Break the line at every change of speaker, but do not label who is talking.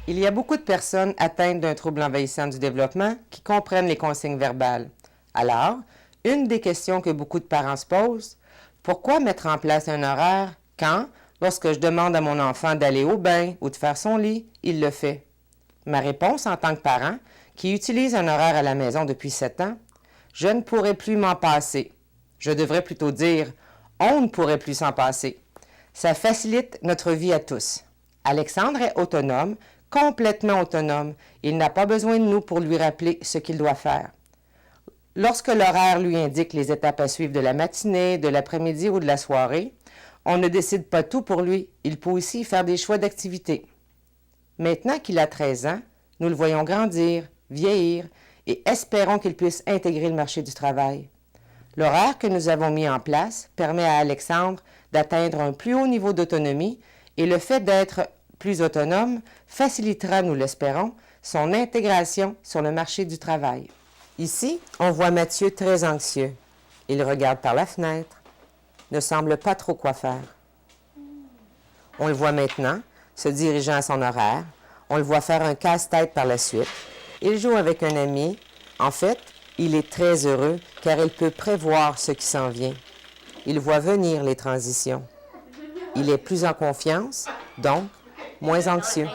Il y a beaucoup de personnes atteintes d'un trouble envahissant du développement qui comprennent les consignes verbales. Alors, une des questions que beaucoup de parents se posent, pourquoi mettre en place un horaire quand, lorsque je demande à mon enfant d'aller au bain ou de faire son lit, il le fait? Ma réponse en tant que parent, qui utilise un horaire à la maison depuis 7 ans, je ne pourrais plus m'en passer. Je devrais plutôt dire, on ne pourrait plus s'en passer. Ça facilite notre vie à tous. Alexandre est autonome, complètement autonome. Il n'a pas besoin de nous pour lui rappeler ce qu'il doit faire. Lorsque l'horaire lui indique les étapes à suivre de la matinée, de l'après-midi ou de la soirée, on ne décide pas tout pour lui. Il peut aussi faire des choix d'activités. Maintenant qu'il a 13 ans, nous le voyons grandir, vieillir et espérons qu'il puisse intégrer le marché du travail. L'horaire que nous avons mis en place permet à Alexandre d'atteindre un plus haut niveau d'autonomie et le fait d'être plus autonome facilitera, nous l'espérons, son intégration sur le marché du travail. Ici, on voit Mathieu très anxieux. Il regarde par la fenêtre, ne semble pas trop quoi faire. On le voit maintenant, se dirigeant à son horaire. On le voit faire un casse-tête par la suite. Il joue avec un ami. En fait, il est très heureux car il peut prévoir ce qui s'en vient. Il voit venir les transitions. Il est plus en confiance, donc moins anxieux.